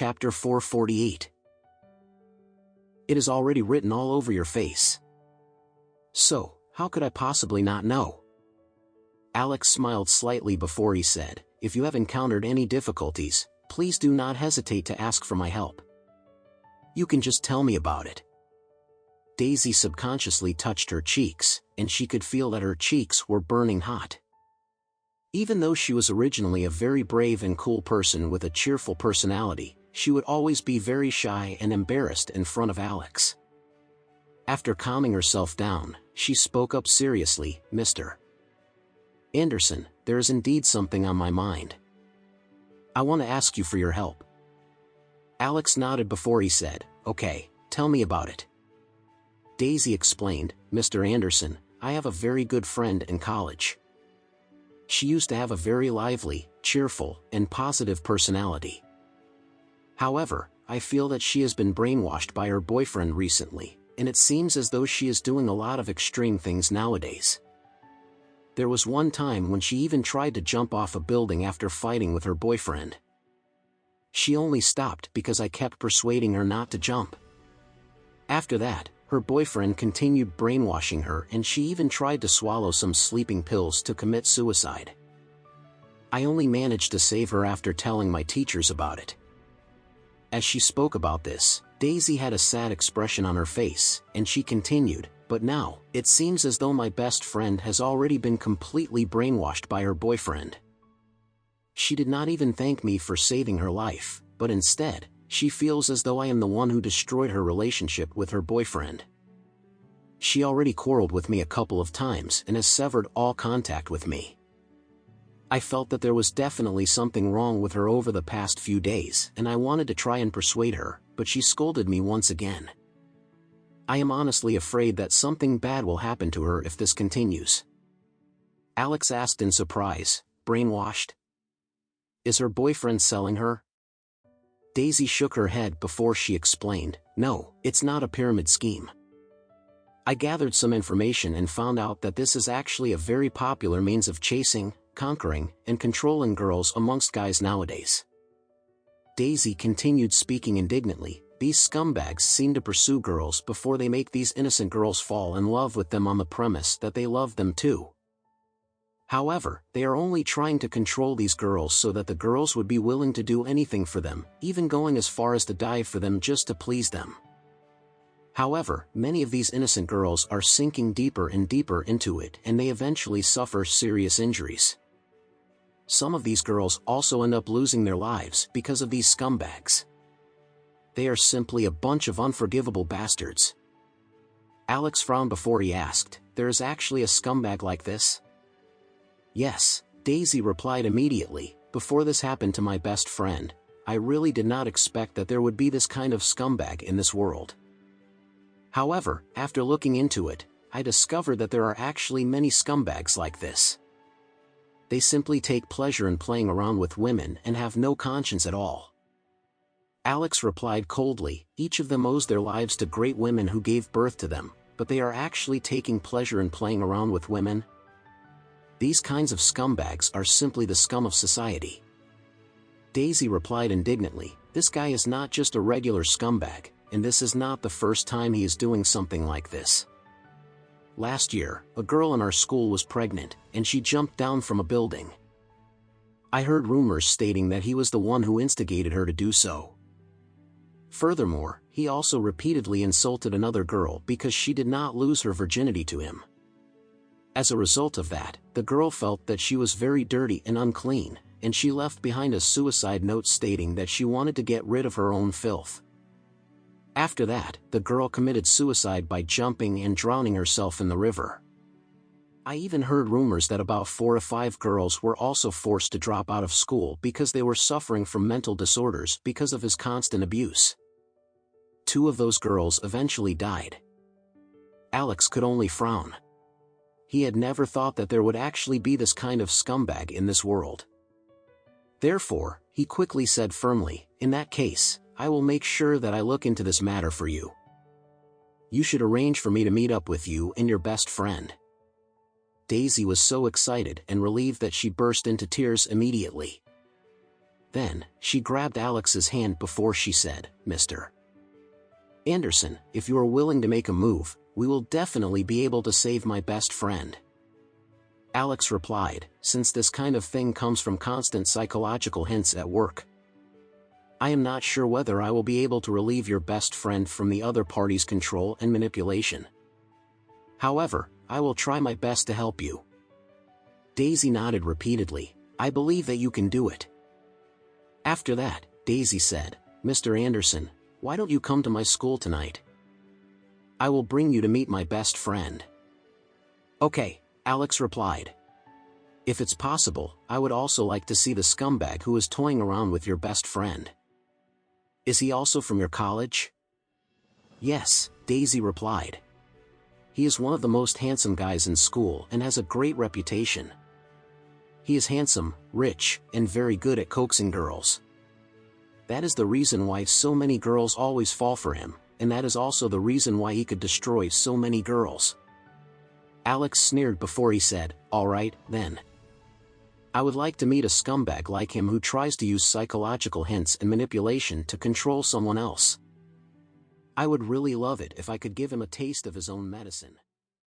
Chapter 448. It is already written all over your face. So, how could I possibly not know? Alex smiled slightly before he said, if you have encountered any difficulties, please do not hesitate to ask for my help. You can just tell me about it. Daisy subconsciously touched her cheeks, and she could feel that her cheeks were burning hot. Even though she was originally a very brave and cool person with a cheerful personality, she would always be very shy and embarrassed in front of Alex. After calming herself down, she spoke up seriously, Mr. Anderson, there is indeed something on my mind. I want to ask you for your help. Alex nodded before he said, okay, tell me about it. Daisy explained, Mr. Anderson, I have a very good friend in college. She used to have a very lively, cheerful, and positive personality. However, I feel that she has been brainwashed by her boyfriend recently, and it seems as though she is doing a lot of extreme things nowadays. There was one time when she even tried to jump off a building after fighting with her boyfriend. She only stopped because I kept persuading her not to jump. After that, her boyfriend continued brainwashing her and she even tried to swallow some sleeping pills to commit suicide. I only managed to save her after telling my teachers about it. As she spoke about this, Daisy had a sad expression on her face, and she continued, but now, it seems as though my best friend has already been completely brainwashed by her boyfriend. She did not even thank me for saving her life, but instead, she feels as though I am the one who destroyed her relationship with her boyfriend. She already quarreled with me a couple of times and has severed all contact with me. I felt that there was definitely something wrong with her over the past few days, and I wanted to try and persuade her, but she scolded me once again. I am honestly afraid that something bad will happen to her if this continues. Alex asked in surprise, brainwashed? Is her boyfriend selling her? Daisy shook her head before she explained, no, it's not a pyramid scheme. I gathered some information and found out that this is actually a very popular means of chasing, conquering, and controlling girls amongst guys nowadays. Daisy continued speaking indignantly, these scumbags seem to pursue girls before they make these innocent girls fall in love with them on the premise that they love them too. However, they are only trying to control these girls so that the girls would be willing to do anything for them, even going as far as to die for them just to please them. However, many of these innocent girls are sinking deeper and deeper into it and they eventually suffer serious injuries. Some of these girls also end up losing their lives because of these scumbags. They are simply a bunch of unforgivable bastards. Alex frowned before he asked, there is actually a scumbag like this? Yes, Daisy replied immediately, before this happened to my best friend, I really did not expect that there would be this kind of scumbag in this world. However, after looking into it, I discovered that there are actually many scumbags like this. They simply take pleasure in playing around with women and have no conscience at all. Alex replied coldly, each of them owes their lives to great women who gave birth to them, but they are actually taking pleasure in playing around with women? These kinds of scumbags are simply the scum of society. Daisy replied indignantly, this guy is not just a regular scumbag, and this is not the first time he is doing something like this. Last year, a girl in our school was pregnant, and she jumped down from a building. I heard rumors stating that he was the one who instigated her to do so. Furthermore, he also repeatedly insulted another girl because she did not lose her virginity to him. As a result of that, the girl felt that she was very dirty and unclean, and she left behind a suicide note stating that she wanted to get rid of her own filth. After that, the girl committed suicide by jumping and drowning herself in the river. I even heard rumors that about 4 or 5 girls were also forced to drop out of school because they were suffering from mental disorders because of his constant abuse. 2 of those girls eventually died. Alex could only frown. He had never thought that there would actually be this kind of scumbag in this world. Therefore, he quickly said firmly, in that case, I will make sure that I look into this matter for you. You should arrange for me to meet up with you and your best friend. Daisy was so excited and relieved that she burst into tears immediately. Then, she grabbed Alex's hand before she said, "Mr. Anderson, if you are willing to make a move, we will definitely be able to save my best friend." Alex replied, "Since this kind of thing comes from constant psychological hints at work, I am not sure whether I will be able to relieve your best friend from the other party's control and manipulation. However, I will try my best to help you." Daisy nodded repeatedly. "I believe that you can do it." After that, Daisy said, "Mr. Anderson, why don't you come to my school tonight? I will bring you to meet my best friend." "Okay," Alex replied. "If it's possible, I would also like to see the scumbag who is toying around with your best friend. Is he also from your college?" "Yes," Daisy replied. "He is one of the most handsome guys in school and has a great reputation. He is handsome, rich, and very good at coaxing girls. That is the reason why so many girls always fall for him, and that is also the reason why he could destroy so many girls." Alex sneered before he said, "All right, then. I would like to meet a scumbag like him who tries to use psychological hints and manipulation to control someone else. I would really love it if I could give him a taste of his own medicine."